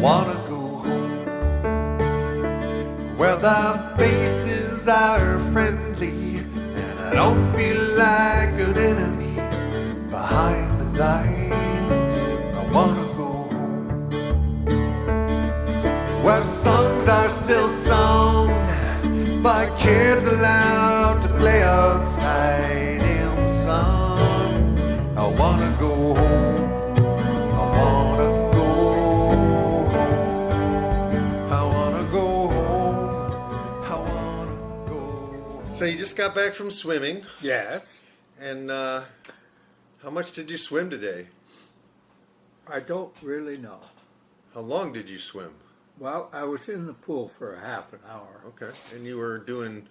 wanna go home, where the faces are friendly, and I don't feel like an enemy behind the lines. I wanna go home, where songs are still sung by kids allowed to play outside in the sun. I wanna go home. I wanna go home. I wanna go home. I wanna go. So you just got back from swimming, Yes. and how much did you swim today? I don't really know. How long did you swim? Well, I was in the pool for a half an hour. Okay. And you were doing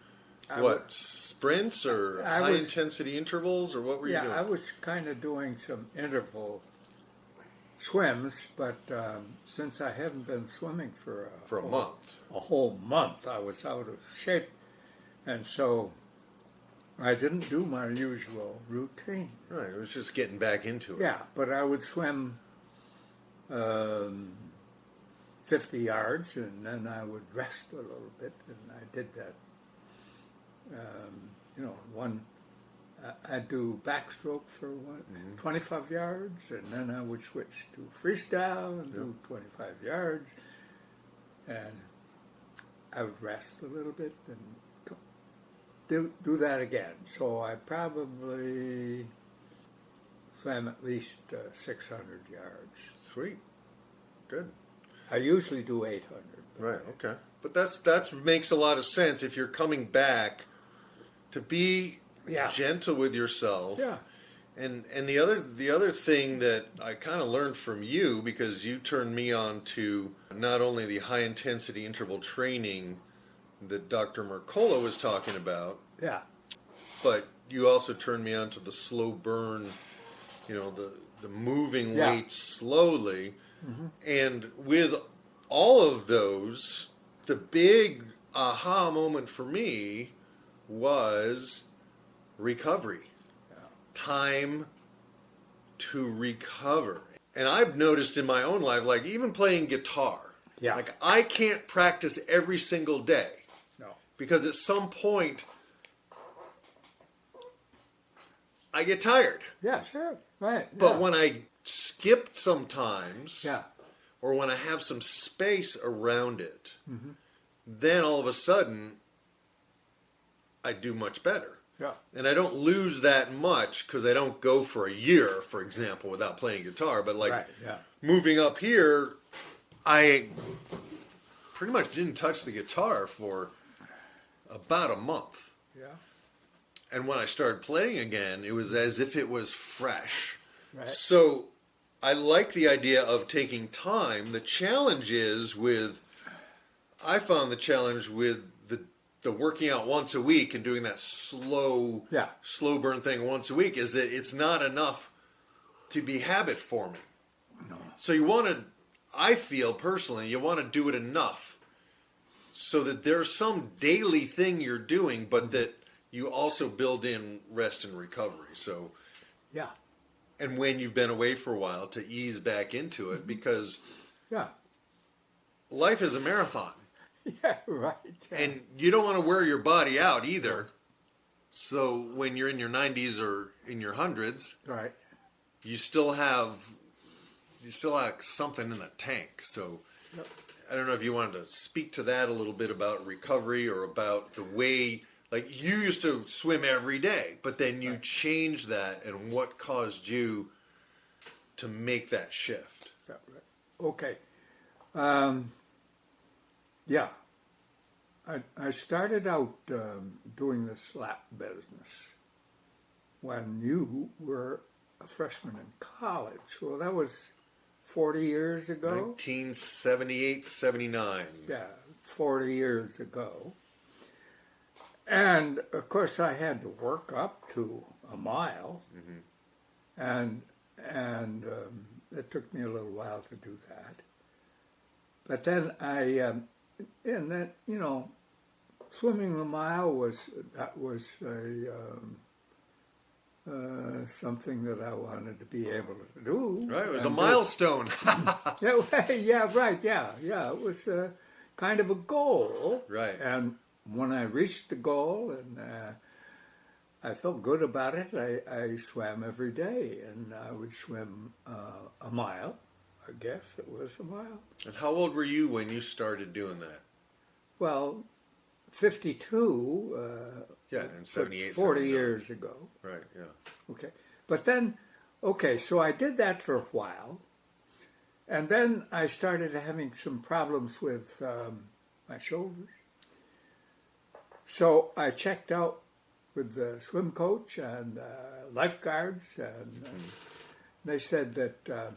I what? Sprints or I high was- intensity intervals, or what were you Yeah, doing? I was kind of doing some interval swims, but since I haven't been swimming for For a month. a whole month, I was out of shape, and so I didn't do my usual routine. Right. It was just getting back into it. Yeah, but I would swim 50 yards, and then I would rest a little bit, and I did that. I'd do backstroke for 25 yards, and then I would switch to freestyle and do 25 yards, and I would rest a little bit and do that again. So I probably swam at least 600 yards. Sweet. Good. I usually do 800. Right. Okay. But that's makes a lot of sense if you're coming back to be Yeah. gentle with yourself. Yeah. And the other thing that I kind of learned from you, because you turned me on to not only the high intensity interval training that Dr. Mercola was talking about, Yeah. but you also turned me on to the slow burn, the moving Yeah. weights slowly. And with all of those, the big aha moment for me was recovery. Time to recover. And I've noticed in my own life, like even playing guitar, Yeah. like I can't practice every single day. No. Because at some point, I get tired. Yeah, sure. Right. But yeah. when I skip sometimes, Yeah. or when I have some space around it, then all of a sudden, I do much better. Yeah. And I don't lose that much because I don't go for a year, for example, without playing guitar. But like Right. Yeah. moving up here, I pretty much didn't touch the guitar for about a month. Yeah. And when I started playing again, it was as if it was fresh. Right. So I like the idea of taking time. The challenge is I found the challenge with the working out once a week and doing that slow burn thing once a week is that it's not enough to be habit forming. No. So I feel personally, you want to do it enough so that there's some daily thing you're doing, but that you also build in rest and recovery. So, Yeah. and when you've been away for a while, to ease back into it, because Yeah. life is a marathon. Yeah. Right. Yeah. And you don't want to wear your body out either. So when you're in your 90s or in your hundreds, Right. you still have something in the tank. So Yep. I don't know if you wanted to speak to that a little bit about recovery or about the way, like you used to swim every day, but then you changed that, and what caused you to make that shift? Yeah, right. Okay. Yeah. I started out doing the slap business when you were a freshman in college. Well, that was 40 years ago. 1978, 79. Yeah, 40 years ago. And, of course, I had to work up to a mile. And it took me a little while to do that. But then swimming a mile was something that I wanted to be able to do. Right, it was a and milestone. yeah, right, yeah. It was kind of a goal. Right. And when I reached the goal and I felt good about it, I swam every day, and I would swim a mile. I guess it was a mile. And how old were you when you started doing that? Well, 52. Yeah, in 78. 40 years ago. Right, yeah. Okay. But then, so I did that for a while. And then I started having some problems with my shoulders. So I checked out with the swim coach and lifeguards, and they said that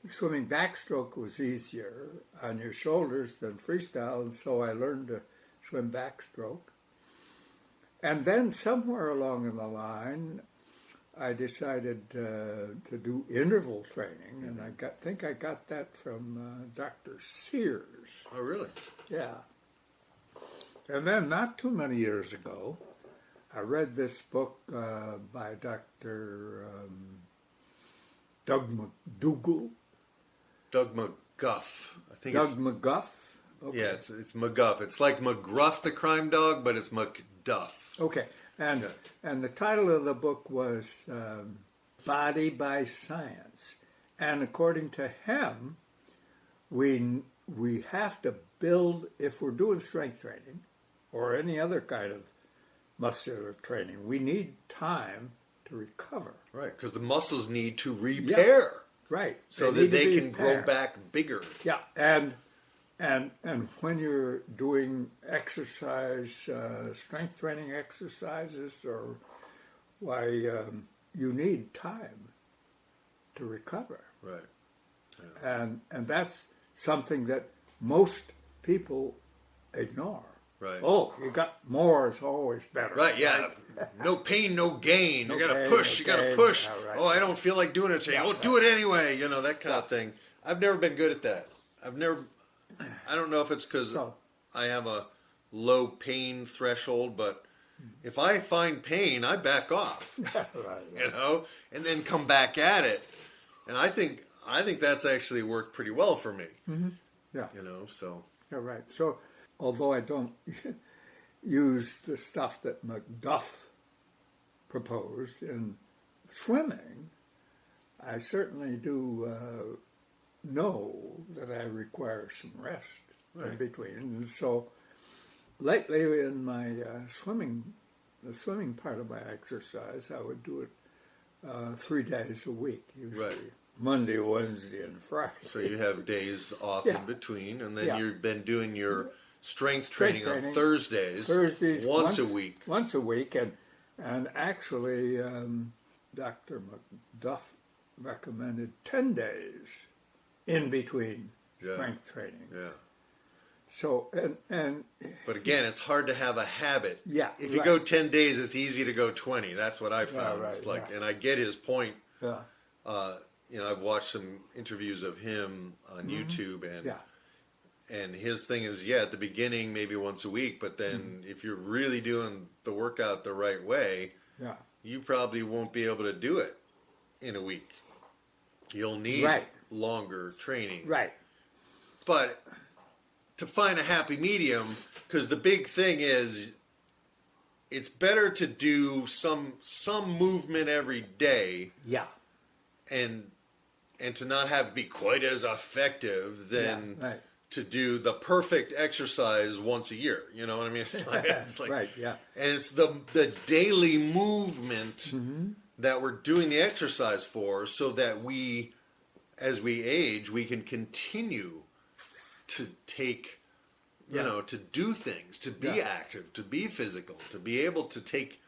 swimming backstroke was easier on your shoulders than freestyle, and so I learned to swim backstroke. And then somewhere along in the line, I decided to do interval training, and I think I got that from Dr. Sears. Oh, really? Yeah. And then not too many years ago, I read this book by Dr. Doug McDougall. Doug McGuff. I think Doug McGuff? Okay. Yeah, it's McGuff. It's like McGruff the crime dog, but it's McDuff. Okay. And the title of the book was Body by Science. And according to him, we have to build, if we're doing strength training or any other kind of muscular training, we need time to recover. Right, because the muscles need to repair. Yeah, right. So that they can grow back bigger. Yeah, and when you're doing exercise, strength training exercises, or you need time to recover. Right. Yeah. And that's something that most people ignore. Right. Oh, you got more is always better. Right, yeah. No pain, no gain. You gotta push, you gotta push. Yeah, right. Oh, I don't feel like doing it today. Yeah, Oh, right. do it anyway, that kind of thing. I've never been good at that. I don't know if it's because I have a low pain threshold, but if I find pain, I back off. Right. And then come back at it. And I think that's actually worked pretty well for me. Mm-hmm. Yeah. So. Yeah, right. So, although I don't use the stuff that McDuff proposed in swimming, I certainly do know that I require some rest in between. And so, lately in my the swimming part of my exercise, I would do it 3 days a week, usually. Right. Monday, Wednesday, and Friday. So you have days off in between, and then you've been doing your strength training on Thursdays once a week. Once a week, and actually, Dr. McDuff recommended 10 days in between strength training. Yeah. So, and but again, it's hard to have a habit. Yeah. If you go 10 days, it's easy to go 20. That's what I found. Right, It's like, and I get his point. Yeah. I've watched some interviews of him on YouTube, and his thing is, at the beginning, maybe once a week, but then if you're really doing the workout the right way, you probably won't be able to do it in a week. You'll need longer training. Right. But to find a happy medium, because the big thing is, it's better to do some movement every day. Yeah. And to not have it be quite as effective than to do the perfect exercise once a year. You know what I mean? It's like right, yeah. And it's the daily movement that we're doing the exercise for, so that we, as we age, we can continue to take, to do things, to be active, to be physical, to be able to take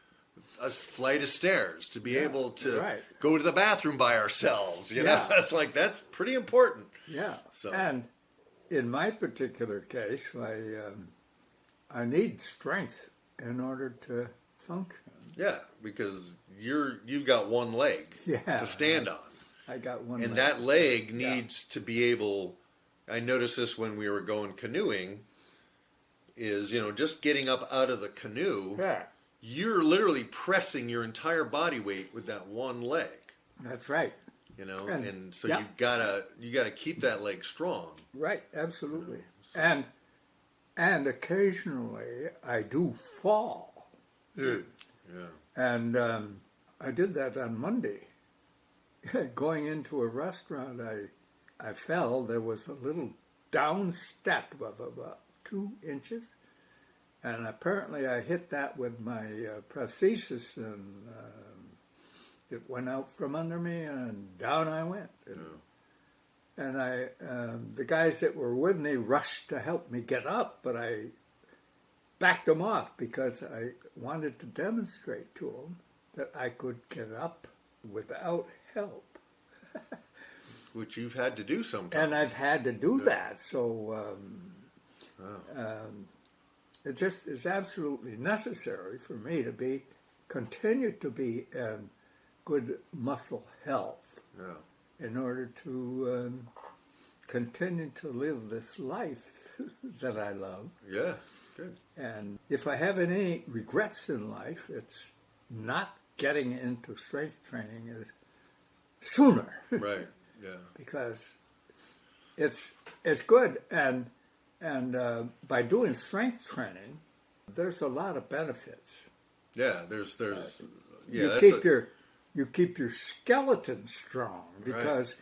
a flight of stairs, to be able to go to the bathroom by ourselves. That's pretty important. Yeah. So. And in my particular case, I need strength in order to function. Yeah, because you've got one leg to stand on. I got one. And that leg needs to be able. I noticed this when we were going canoeing. Is just getting up out of the canoe. Yeah. you're literally pressing your entire body weight with that one leg. That's right. You know, And- and so yeah. you gotta keep that leg strong. Right, absolutely. And occasionally I do fall. Yeah. And I did that on Monday. Going into a restaurant, I fell. There was a little down step of about 2 inches. And apparently I hit that with my prosthesis, and it went out from under me, and down I went. And the guys that were with me rushed to help me get up, but I backed them off because I wanted to demonstrate to them that I could get up without help. Which you've had to do sometimes. And I've had to do that, so it just is absolutely necessary for me to continue to be in good muscle health in order to continue to live this life that I love. Yeah, good. And if I have any regrets in life, it's not getting into strength training sooner. Right. Yeah. Because it's good, and by doing strength training, there's a lot of benefits. Yeah. There's You keep your skeleton strong because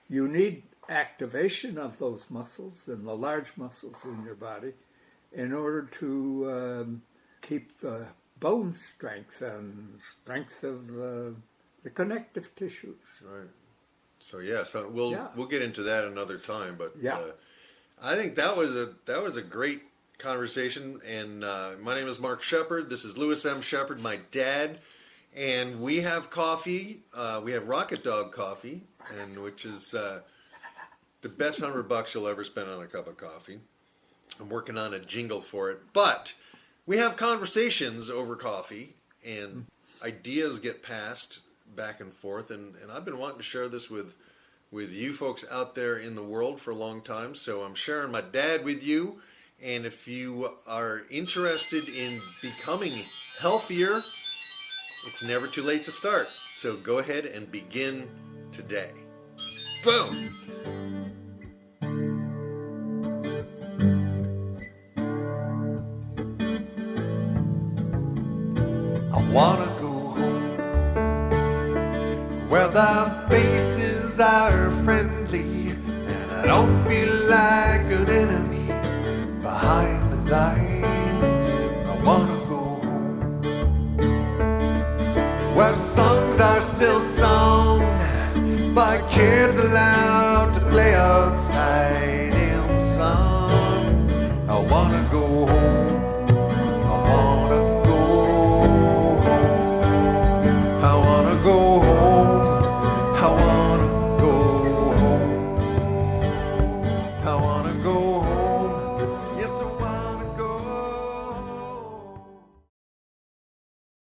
you need activation of those muscles and the large muscles in your body in order to keep the bone strength and strength of the connective tissues. Right. So we'll get into that another time, but I think that was a great conversation. And my name is Mark Shepard. This is Lewis M. Shepard, my dad, and we have coffee. We have Rocket Dog coffee, and which is the best $100 you'll ever spend on a cup of coffee. I'm working on a jingle for it, but we have conversations over coffee, and ideas get passed back and forth, and I've been wanting to share this with you folks out there in the world for a long time, so I'm sharing my dad with you. And if you are interested in becoming healthier, it's never too late to start, so go ahead and begin today. Boom! I wanna go home where the faces are friendly and I don't feel like an enemy behind the lines. I wanna go home where songs are still sung by kids allowed to play outside in the sun. I wanna go home. I wanna go home. I wanna go home. I wanna go home. I wanna go home.